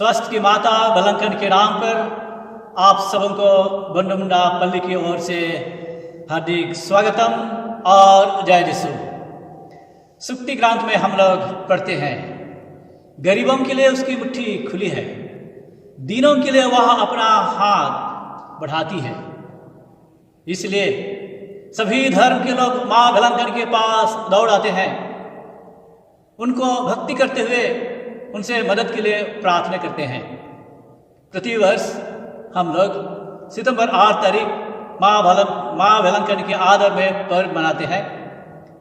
स्वस्थ की माता बलंकन के नाम पर आप सबों को बंडमुंडा पल्ली की ओर से हार्दिक स्वागतम और जय यीशु। सुक्ति ग्रंथ में हम लोग पढ़ते हैं, गरीबों के लिए उसकी मुट्ठी खुली है, दीनों के लिए वह अपना हाथ बढ़ाती है। इसलिए सभी धर्म के लोग माँ बलंकन के पास दौड़ आते हैं, उनको भक्ति करते हुए उनसे मदद के लिए प्रार्थना करते हैं। प्रतिवर्ष हम लोग सितंबर 8 तारीख माँ बलंकन के आदर में पर्व मनाते हैं।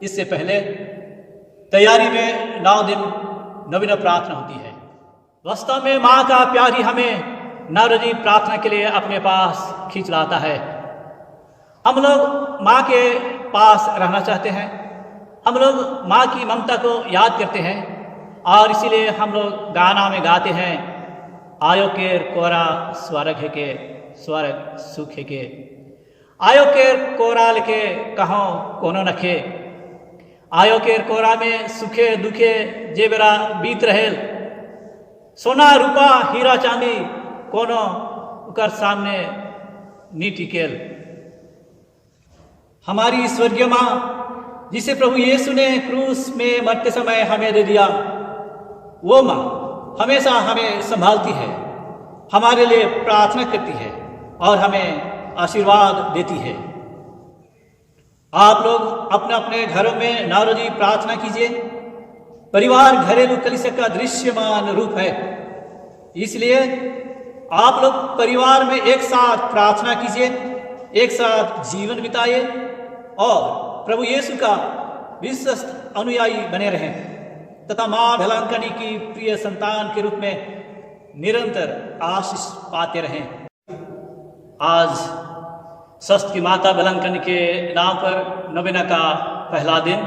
इससे पहले तैयारी में 9 दिन नवीन प्रार्थना होती है। वास्तव में माँ का प्यार ही हमें नवरोजी प्रार्थना के लिए अपने पास खींच लाता है। हम लोग माँ के पास रहना चाहते हैं, हम लोग माँ की ममता को याद करते हैं और इसीलिए हम लोग गाना में गाते हैं, आयो केर कोरा स्वर्ग है के स्वर्ग सुख है के, आयो केर कोरा लेके कहो कोनो नखे, आयो केर कोरा में सुखे दुखे जे बेरा बीत रहेल, सोना रूपा हीरा चांदी कोनो उकर सामने नी टिकेल। हमारी स्वर्गीय माँ जिसे प्रभु यीशु ने क्रूस में मरते समय हमें दे दिया, वो माँ हमेशा हमें संभालती है, हमारे लिए प्रार्थना करती है और हमें आशीर्वाद देती है। आप लोग अपने अपने घरों में नवरोजी प्रार्थना कीजिए। परिवार घरेलू कलीसिया का दृश्यमान रूप है, इसलिए आप लोग परिवार में एक साथ प्रार्थना कीजिए, एक साथ जीवन बिताइए और प्रभु यीशु का विश्वस्त अनुयायी बने रहें तथा माँ बलंकनी की प्रिय संतान के रूप में निरंतर आशीष पाते रहें। आज स्वस्थ की माता बलंकनी के नाम पर नवीना का पहला दिन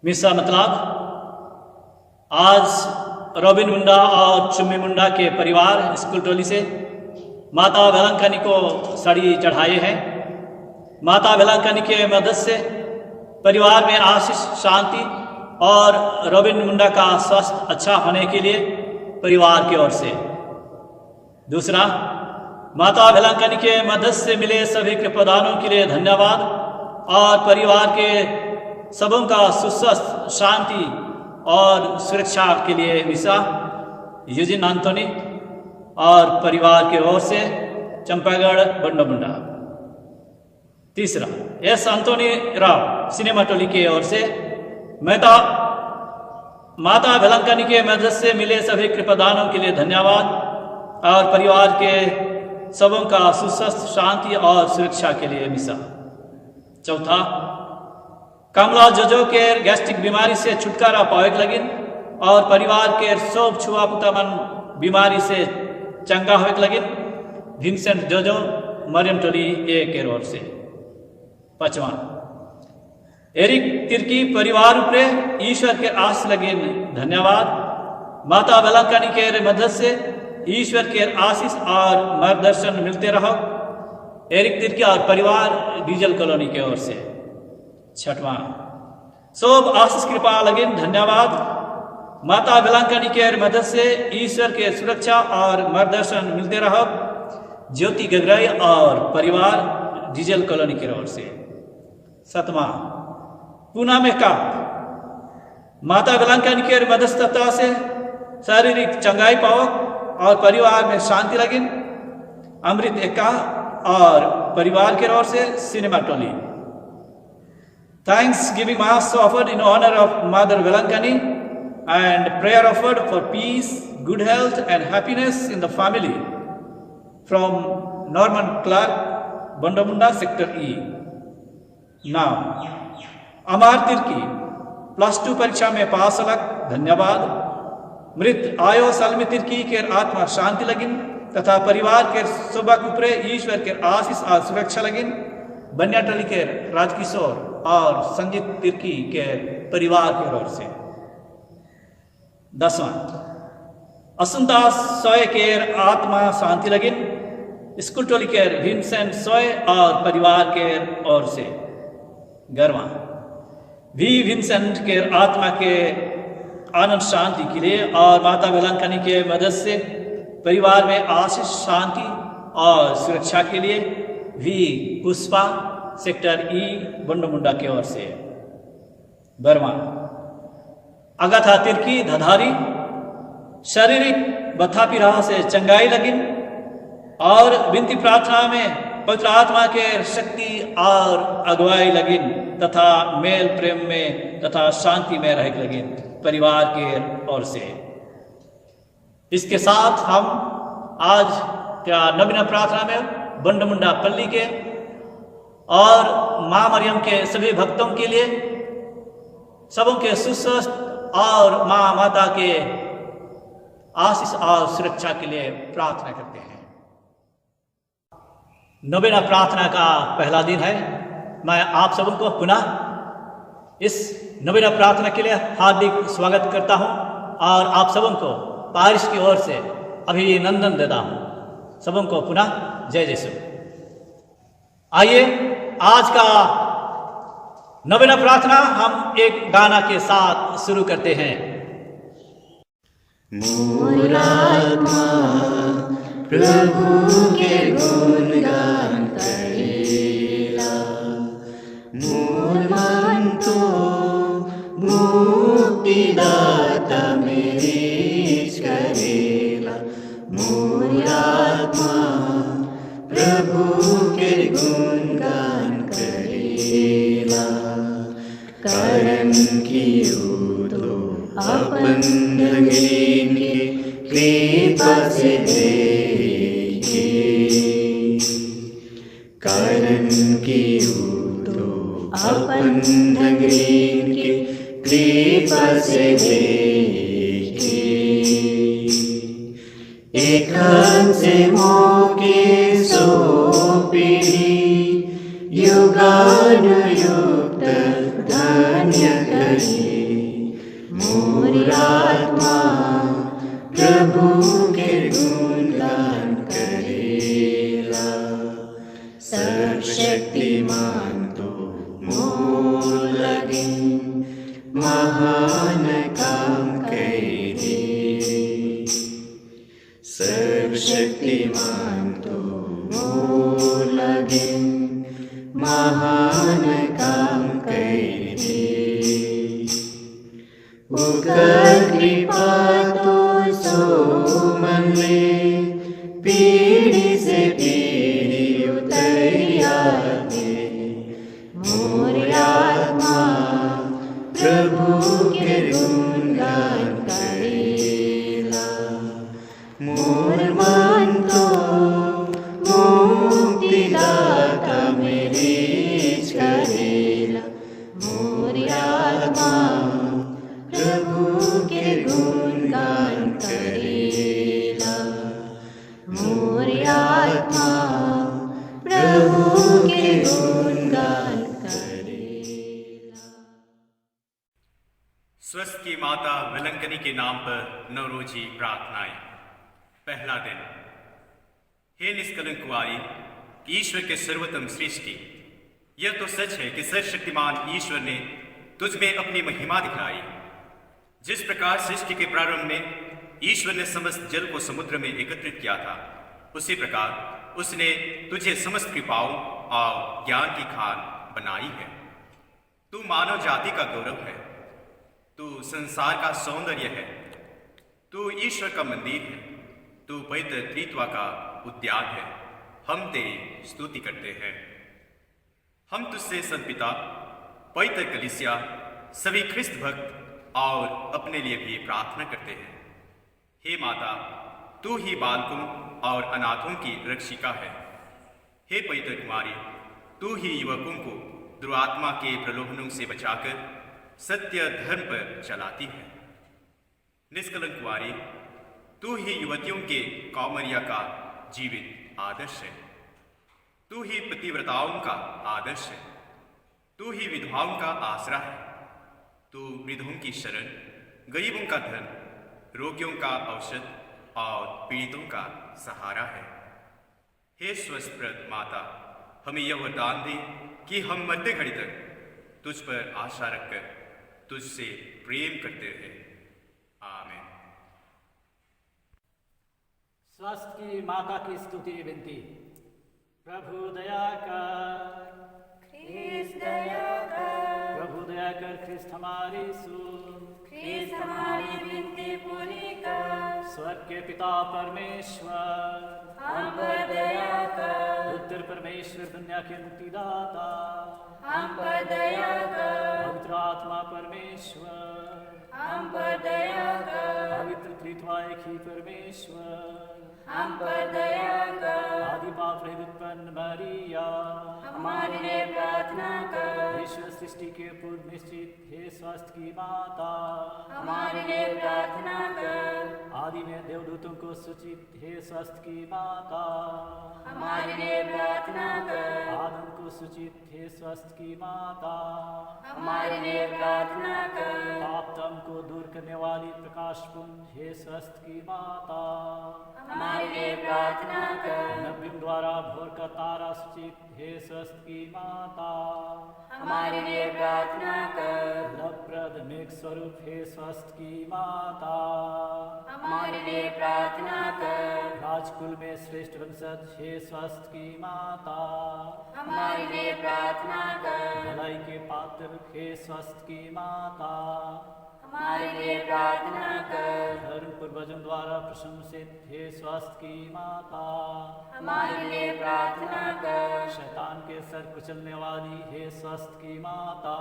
मिसा मतलब आज रॉबिन मुंडा और चुम्मी मुंडा के परिवार स्कूल टोली से माता बलंकनी को साड़ी चढ़ाए हैं। माता बलंकनी के मदद से परिवार में आशीष, शांति और रॉबिन मुंडा का स्वास्थ्य अच्छा होने के लिए परिवार की ओर से। दूसरा, माता बलंकनी के मदद से मिले सभी कृपादानों के लिए धन्यवाद और परिवार के सबों का सुस्वस्थ, शांति और सुरक्षा के लिए मिसा यूजिन एंथोनी और परिवार की ओर से चंपागढ़ बंडमुंडा। तीसरा, एस एंथोनी राव सिनेमा टोली की ओर से माता बलंकनी के मदद से मिले सभी कृपादानों के लिए धन्यवाद और परिवार के सबों का सुस्वस्थ, शांति और सुरक्षा के लिए मिसा। चौथा, कमला जोजो के गैस्ट्रिक बीमारी से छुटकारा पावे लगिन और परिवार के सब छुआ पुतामन बीमारी से चंगा होवे लगिन विंसेंट जोजो मरियम टोली ए के ओर से। पांचवा, एरिक तिर्की परिवार उपरे ईश्वर के आस लगे धन्यवाद। माता बलंकनी के मदद से ईश्वर के आशीष और मार्गदर्शन मिलते रहो। एरिक तिर्की और परिवार डीजल कॉलोनी की ओर से। छठवां, सब आशीष कृपा लगे धन्यवाद। माता बलंकनी के मदद से ईश्वर के सुरक्षा और मार्गदर्शन मिलते रहो। ज्योति गगराई और परिवार डीजल कॉलोनी की ओर से। सातवां, पूना में का माता बलंकनी के मददता से शारीरिक चंगाई पाओ और परिवार में शांति लगे। अमृत एका और परिवार के ओर से सिनेमा टोली। Thanksgiving mass offered in honour of mother Velankanni and prayer offered for peace, good health and happiness in the family from Norman Clark, Bondamunda sector E. Now Amar Tirkey +2 परीक्षा में पास अलग धन्यवाद। मृत आयो सलमी तिर्की के आत्मा शांति लगिन तथा परिवार के सुबह उपरे ईश्वर के आशीष और सुरक्षा लगिन। बन्या टली के राजकिशोर और संजीत तिर्की के परिवार की ओर से। 10वां, असुंता सोय के आत्मा शांति लगिन स्कूल टोली के विंसेंट सोय और परिवार के ओर से। 11वां, वी विंसेंट के आत्मा के आनंद शांति के लिए और माता वेलंकनी के मदद से परिवार में आशीष, शांति और सुरक्षा के लिए भी पुष्पा सेक्टर ई बंडमुंडा की ओर से बर्मा। अगाथा तिर्की धधारी शारीरिक बथा पीड़ा से चंगाई लगी और विनती प्रार्थना में पवित्र आत्मा के शक्ति और अगुवाई लगी तथा मेल प्रेम में तथा शांति में रह लगी परिवार के ओर से। इसके साथ हम आज क्या नवीन प्रार्थना में बंडमुंडा पल्ली के और माँ मरियम के सभी भक्तों के लिए सबों के सुस्वस्थ और माँ माता के आशीष और सुरक्षा के लिए प्रार्थना करते हैं। नवीना प्रार्थना का पहला दिन है। मैं आप सबों को पुनः इस नवीना प्रार्थना के लिए हार्दिक स्वागत करता हूं और आप सबों को पारिश की ओर से अभिनंदन देता हूं। सबों को पुनः जय यीशु। आइए आज का नवीना प्रार्थना हम एक गाना के साथ शुरू करते हैं। मोरात्मा प्रभु के गुणगान करेला, मोर मन तो मुक्तिदाता मेरीच करेला। मोर आत्मा प्रभु के गुणगान करेला, कारण की तो अपन रंगीन की कृपा से देखे, कारण की तो अपन रंगीन की कृपा से देखे। एक हाथ से मोके सौंपी युगानुयुक्त धन्य करी। मोर आत्मा प्रभु के गुणगान करेला, सर्वशक्तिमान तो मोर लगे महान काम करे। सर्वशक्तिमान तो मोर लगे महान काम करे। उकर कृपा तो सो मन ले पीढ़ी से पीढ़ी उतरिया दे। मोर आत्मा प्रभु के गुणगान करेला, मोर मन तो मुक्तिदाता मेरीच करेला। मोर आत्मा प्रभु के गुणगान करेला, मोर आत्मा प्रभु के गुणगान करेला। स्वस्थ की माता वेलंकनी के नाम पर नवरोजी प्रार्थनाएं। पहला दिन। हे निष्कलंक कुंवारी, ईश्वर के सर्वोत्तम सृष्टि, यह तो सच है कि सर्वशक्तिमान ईश्वर ने तुझ में अपनी महिमा दिखाई। जिस प्रकार सृष्टि के प्रारंभ में ईश्वर ने समस्त जल को समुद्र में एकत्रित किया था, उसी प्रकार उसने तुझे समस्त कृपाओं और ज्ञान की खान बनाई है। तू मानव जाति का गौरव है, तू संसार का सौंदर्य है, तू ईश्वर का मंदिर है, तू पवित्र त्रित्व का उद्यान है। हम तेरी स्तुति करते हैं। हम तुझसे सदपिता, पवित्र कलीसिया, सभी ख्रिस्त भक्त और अपने लिए भी प्रार्थना करते हैं। हे माता, तू ही बालकों और अनाथों की रक्षिका है। हे पवित्र कुमारी, तू ही युवकों को दुरात्मा के प्रलोभनों से बचाकर सत्य धर्म पर चलाती है। निष्कलंक कुमारी, तू ही युवतियों के कौमरिया का जीवित आदर्श है। तू ही पतिव्रताओं का आदर्श है। तू ही विधवाओं का आसरा है। तू वृद्धों की शरण, गरीबों का धन, रोगियों का औषध और पीड़ितों का सहारा है। हे स्वस्थप्रद माता, हमें यह वरदान दे कि हम मध्य घड़ी तक तुझ पर आशा रखकर तुझसे प्रेम करते रहे। स्वस्थ की माता की स्तुति विनती। प्रभु दया कर, ख्रीस्त दया कर, प्रभु दया कर, ख्रिस्त हमारी सुन, ख्रीस्त हमारी विनती पूरी कर। स्वर्ग के पिता परमेश्वर, हम पर दया कर, पुत्र परमेश्वर दुनिया के मुक्तिदाता, हम पर दया कर, पवित्र आत्मा परमेश्वर, हम पर दया कर, पवित्र त्रित्वा एक ही परमेश्वर, हम पर दया कर। आदि पाप रहित उत्पन्न मरिया, हमारे लिए प्रार्थना कर। विश्व सृष्टि के पूर्व निश्चित हे स्वस्थ की माता, हमारे लिए प्रार्थना कर। आदि में देवदूतों को सूचित हे स्वस्थ की माता, हमारे लिए प्रार्थना कर। आदम को सूचित हे स्वस्थ की माता, हमारे लिए प्रार्थना कर। पाप तम को दूर करने वाली प्रकाशपुंज हे स्वस्थ की माता, हमारे लिए प्रार्थना कर। नबियों द्वारा भोर का तारा सूचित हे स्वस्थ की माता, हमारे लिए प्रार्थना कर। लवप्रद मेघ स्वरूप हे स्वस्थ की माता, हमारे लिए प्रार्थना कर। राजकुल में श्रेष्ठ वंशज हे स्वस्थ की माता, हमारे लिए प्रार्थना कर। भलाई के पात्र हे स्वस्थ की माता, हमारे लिए प्रार्थना कर। धर्म पूर्वजों द्वारा प्रशंसित हे स्वस्थ की माता, हमारे लिए प्रार्थना कर। शैतान के सर कुचलने वाली हे स्वस्थ की माता,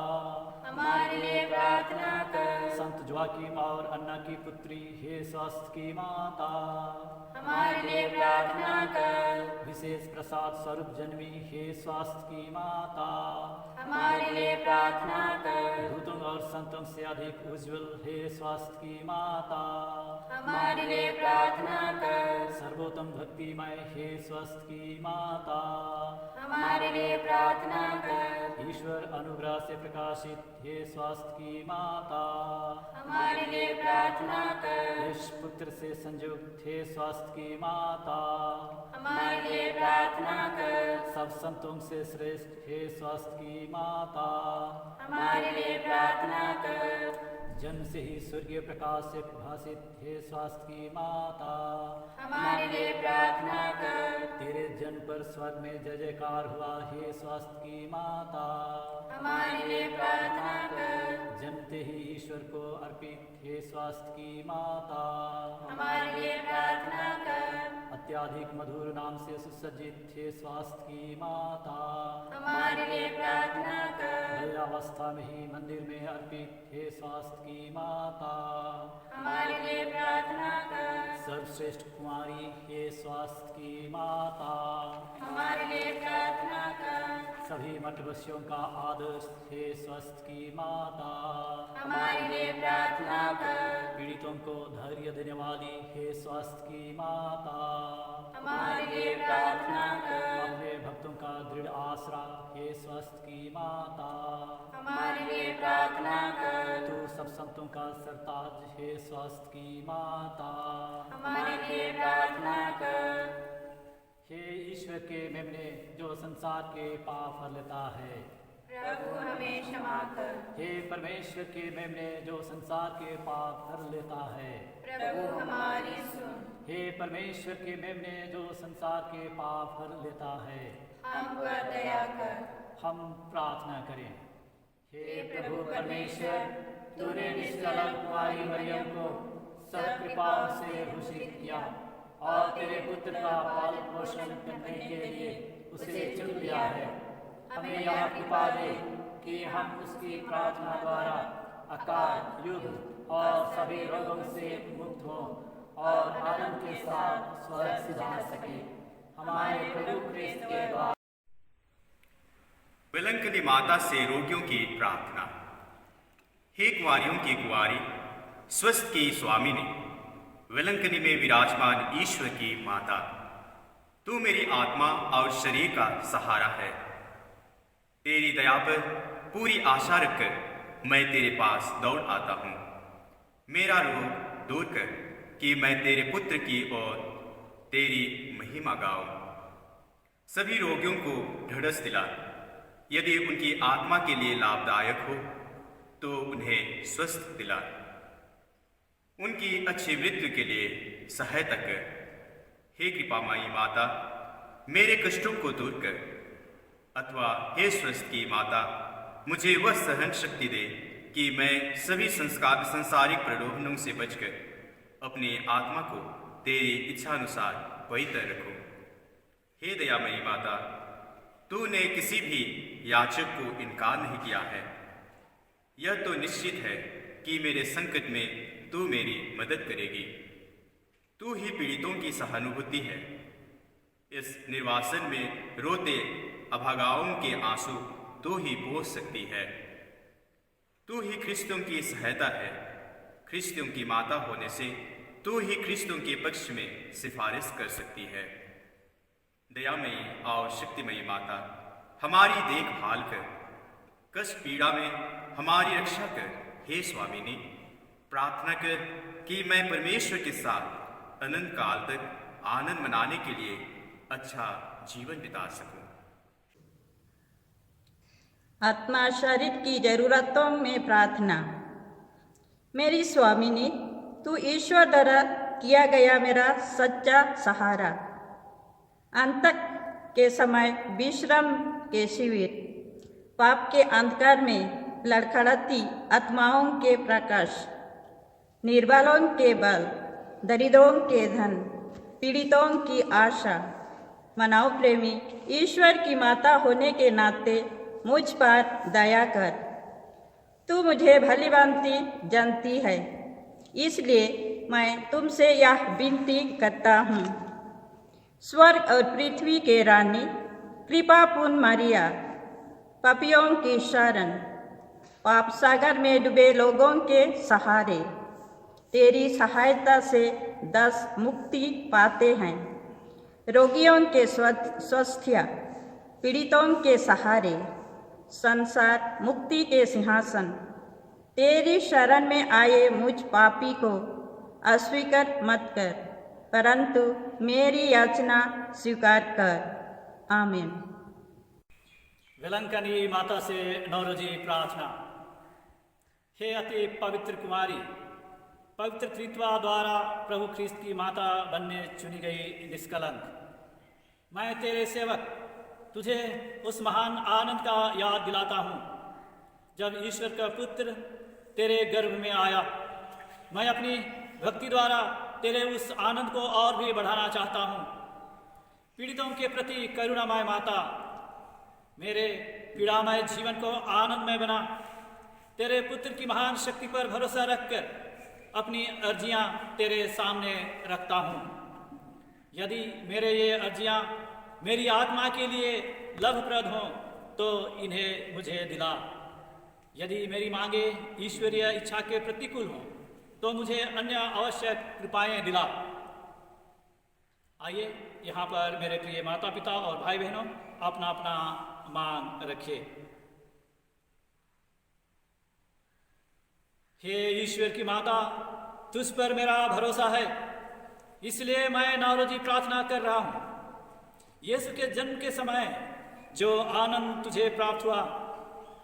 हमारे लिए प्रार्थना कर। संत जोआकीम और अन्ना की पुत्री हे स्वस्थ की माता, हमारे लिए प्रार्थना कर। विशेष प्रसाद स्वरूप जन्मी हे स्वस्थ की माता, हमारे लिए प्रार्थना कर। दूतों और संतों से अधिक उज्ज्वल हे स्वस्थ की माता, हमारे लिए प्रार्थना कर। सर्वोत्तम भक्तिमय हे स्वस्थ की माता, हमारे लिए प्रार्थना कर। ईश्वर अनुग्रह से प्रकाशित हे स्वस्थ की माता, हमारे लिए प्रार्थना कर। यश पुत्र से संयुक्त हे स्वस्थ की माता, हमारे लिए प्रार्थना कर। सब संतों से श्रेष्ठ हे स्वस्थ की माता, हमारे लिए प्रार्थना कर। जन्म से ही स्वर्गीय प्रकाश से प्रभासित हे स्वस्थ की माता, हमारे लिए प्रार्थना कर। तेरे जन्म पर स्वर्ग में जय जयकार हुआ हे स्वस्थ की माता, हमारे लिए प्रार्थना कर। जन्मते ही ईश्वर को अर्पित हे स्वस्थ की माता, हमारे लिए प्रार्थना कर। अत्याधिक मधुर नाम से सुसज्जित हे स्वस्थ की माता, हमारे लिए प्रार्थना कर। अवस्था में ही मंदिर में अर्पित हे स्वस्थ की माता, हमारे लिए प्रार्थना कर। सर्वश्रेष्ठ कुमारी हे स्वस्थ की माता, हमारे लिए प्रार्थना कर। सभी मठवसियों का आदर्श हे स्वस्थ की माता, हमारे लिए प्रार्थना कर। पीड़ितों को धैर्य देने वाली हे स्वस्थ की माता, हमारे लिए प्रार्थना कर। अपने भक्तों का दृढ़ आसरा हे स्वस्थ की माता, हमारे लिए प्रार्थना कर। तू सब संतों का सरताज हे स्वस्थ की माता, हमारे लिए प्रार्थना कर। हे ईश्वर के मेमने जो संसार के पाप हर लेता है, प्रभु हमें क्षमा कर। हे परमेश्वर के मेमने जो संसार के पाप हर लेता है, प्रभु हमारी सुन। हे परमेश्वर के मेमने जो संसार के पाप हर लेता है, हम पर दया कर। हम प्रार्थना करें। हे प्रभु परमेश्वर, तूने निष्कलंक कुंवारी मरियम को सब कृपाओं से भूषित किया और तेरे पुत्र का पालन पोषण करने के लिए उसे चुन लिया है। हमें यह कृपा दे कि हम उसकी प्रार्थना द्वारा अकाल, युग और सभी रोगों से मुक्त हों और आनंद के साथ स्वर्ग सिधार सके। हमारे प्रभु क्रिस्त के द्वारा। विलंकनी माता से रोगियों की प्रार्थना। हे कुंवारियों की कुंवारी, स्वस्थ की स्वामिनी, विलंकनी में विराजमान ईश्वर की माता, तू मेरी आत्मा और शरीर का सहारा है। तेरी दया पर पूरी आशा रखकर मैं तेरे पास दौड़ आता हूँ। मेरा रोग दूर कर कि मैं तेरे पुत्र की ओर तेरी महिमा गाऊं। सभी रोगियों को ढढ़स दिला। यदि उनकी आत्मा के लिए लाभदायक हो तो उन्हें स्वस्थ दिला। उनकी अच्छी मृत्यु के लिए सहायता कर। हे कृपामयी माता, मेरे कष्टों को दूर कर, अथवा हे स्वस्थ की माता, मुझे वह सहन शक्ति दे कि मैं सभी संसारिक प्रलोभनों से बचकर अपनी आत्मा को तेरी इच्छानुसार पवित्र रखूं। हे दयामयी माता, तूने किसी भी याचक को इनकार नहीं किया है। यह तो निश्चित है कि मेरे संकट में तू मेरी मदद करेगी। तू ही पीड़ितों की सहानुभूति है। इस निर्वासन में रोते अभागाओं के आंसू तू ही पोंछ सकती है। तू ही ख्रिस्तों की सहायता है। ख्रिस्तों की माता होने से तू ही ख्रिस्तों के पक्ष में सिफारिश कर सकती है। दयामयी और शक्तिमयी माता, हमारी देखभाल कर, कष्ट पीड़ा में हमारी रक्षा कर। हे स्वामिनी, प्रार्थना कर कि मैं परमेश्वर के साथ अनंत काल तक आनंद मनाने के लिए अच्छा जीवन बिता सकूं। आत्मा शरीर की जरूरतों में प्रार्थना। मेरी स्वामिनी, तू ईश्वर द्वारा किया गया मेरा सच्चा सहारा। अंत के समय विश्राम के शिविर, पाप के अंधकार में लड़खड़ाती आत्माओं के प्रकाश, निर्बलों के बल, दरिद्रों के धन, पीड़ितों की आशा। मानव प्रेमी ईश्वर की माता होने के नाते मुझ पर दया कर। तू मुझे भली भांति जानती है, इसलिए मैं तुमसे यह विनती करता हूँ। स्वर्ग और पृथ्वी के रानी, कृपापूर्ण मरिया, पापियों की शरण, पाप सागर में डूबे लोगों के सहारे, तेरी सहायता से दास मुक्ति पाते हैं। रोगियों के स्वास्थ्य, पीड़ितों के सहारे, संसार मुक्ति के सिंहासन, तेरी शरण में आए मुझ पापी को अस्वीकार मत कर, परंतु मेरी याचना स्वीकार कर। आमीन। विलंकनी माता से नौरोजी प्रार्थना। हे अति पवित्र कुमारी, पवित्र त्रित्वा द्वारा प्रभु ख्रिस्त की माता बनने चुनी गई निष्कलंक, मैं तेरे सेवक तुझे उस महान आनंद का याद दिलाता हूँ जब ईश्वर का पुत्र तेरे गर्भ में आया। मैं अपनी भक्ति द्वारा तेरे उस आनंद को और भी बढ़ाना चाहता हूँ। पीड़ितों के प्रति करुणामय माता, मेरे पीड़ामय जीवन को आनंदमय बना। तेरे पुत्र की महान शक्ति पर भरोसा रखकर अपनी अर्जियां तेरे सामने रखता हूँ। यदि मेरे ये अर्जियां मेरी आत्मा के लिए लाभप्रद हों तो इन्हें मुझे दिला। यदि मेरी मांगे ईश्वरीय इच्छा के प्रतिकूल हों तो मुझे अन्य आवश्यक कृपाएं दिला। आइए यहाँ पर मेरे प्रिय माता पिता और भाई बहनों अपना अपना मांग रखिए। हे ईश्वर की माता, तुझ पर मेरा भरोसा है, इसलिए मैं नौरोजी प्रार्थना कर रहा हूँ। यीशु के जन्म के समय जो आनंद तुझे प्राप्त हुआ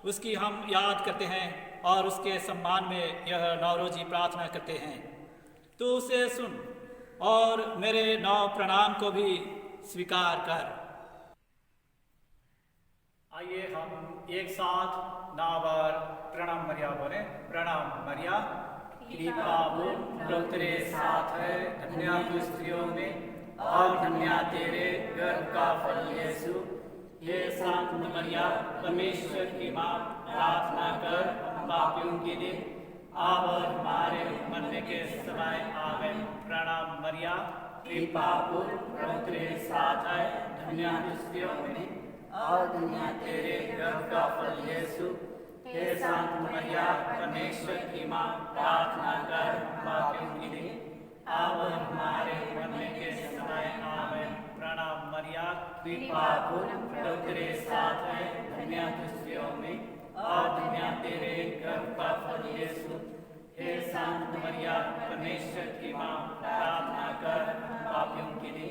उसकी हम याद करते हैं और उसके सम्मान में यह नौरोजी प्रार्थना करते हैं। तू उसे सुन और मेरे नौ प्रणाम को भी स्वीकार कर। आइए हम एक साथ नावर प्रणाम मरिया बोले। प्रणाम मरिया, कृपा प्रभु तेरे साथ है, धन्य तू स्त्रियों में और धन्य तेरे गर्भ का फल यीशु। हे शांत मरिया, परमेश्वर की माँ, प्रार्थना कर हम पापियों के लिए अब और हमारे मरने के समय आमीन। प्रणाम मरिया, कृपा प्रभु तेरे साथ है, धन्य तू स्त्रियों में और धन्य तेरे गर्भ का फल यीशु। हे शांत मरिया, परमेश्वर की माँ, प्रार्थना कर हम पापियों के लिए अब और हमारे मरने के समय आमीन। प्रणाम मरिया, कृपा प्रभु तेरे साथ है, धन्य तू स्त्रियों में और धन्य तेरे गर्भ का फल यीशु। हे शांत मरिया, परमेश्वर की माँ, प्रार्थना कर हम पापियों के लिए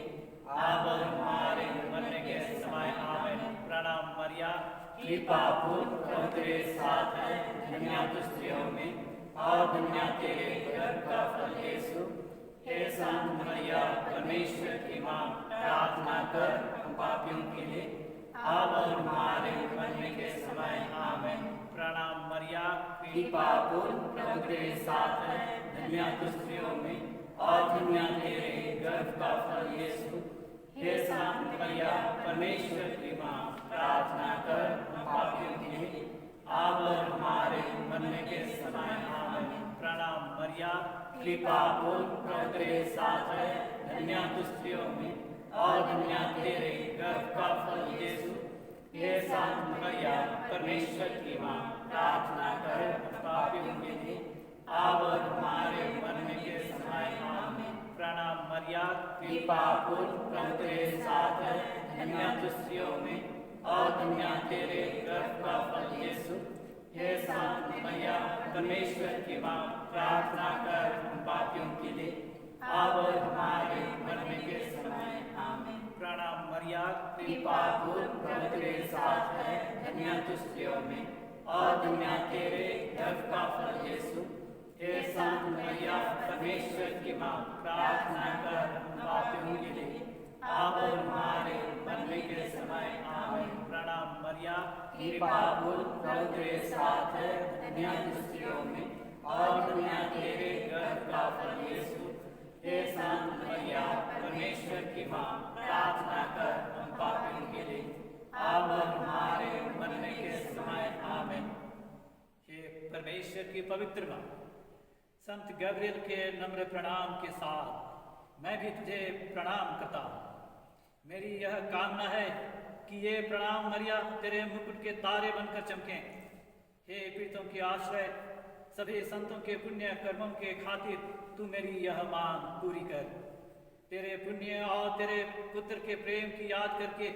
अब और हमारे मरने के समय आमीन। प्रणाम मरिया, कृपा प्रभु तेरे साथ है, धन्य तू स्त्रियों में और धन्य तेरे गर्भ का फल यीशु। हे संत मरिया परमेश्वर की माँ, प्रार्थना कर हम पापियों के लिए अब और हमारे मरने के समय आमीन। प्रणाम मरिया, कृपा पूर्ण प्रभु तेरे साथ है, धन्य तू स्त्रियों में और धन्य तेरे गर्भ का फल यीशु। हे संत मरिया परमेश्वर की माँ, प्रार्थना कर हम पापियों के लिए अब और हमारे मरने के समय आमीन। प्रणाम मरिया, कृपा पूर्ण प्रभु तेरे साथ है, धन्य तू स्त्रियों में और धन्य तेरे गर्भ का फल यीशु। हे संत मरिया परमेश्वर की माँ, प्रार्थना कर हम पापियों के लिए अब और हमारे मरने के समय आमीन। प्रणाम मरिया, कृपा पूर्ण प्रभु तेरे साथ है, धन्य तू स्त्रियों में और धन्य तेरे गर्भ का फल यीशु। हे संत मरिया परमेश्वर की माँ, प्रार्थना कर हम पापियों के लिए अब और हमारे मरने के समय आमीन। प्रणाम मरिया, कृपा पूर्ण प्रभु तेरे साथ है, धन्य तू स्त्रियों में और धन्य तेरे गर्भ का फल यीशु। हे संत मरिया परमेश्वर की माँ, प्रार्थना कर हम पापियों के लिए अब और हमारे मरने के समय आमीन। प्रणाम मरिया, कृपा पूर्ण प्रभु तेरे साथ है, धन्य तू स्त्रियों में और धन्य तेरे गर्भ का फल यीशु। हे संत मरिया परमेश्वर की माँ, प्रार्थना कर हम पापियों के लिए अब और हमारे मरने के समय आमीन। हे परमेश्वर की पवित्र माँ, संत गैब्रियल के नम्र प्रणाम के साथ मैं भी तुझे प्रणाम करता हूँ। मेरी यह कामना है कि ये प्रणाम मरिया तेरे मुकुट के तारे बनकर चमकें। हे पीड़ितों के आश्रय, सभी संतों के पुण्य कर्मों के खातिर तू मेरी यह मांग पूरी कर। तेरे पुण्य और तेरे पुत्र के प्रेम की याद करके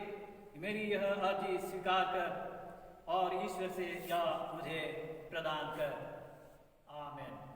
मेरी यह अर्जी स्वीकार कर और ईश्वर से यह मुझे प्रदान कर। आमीन।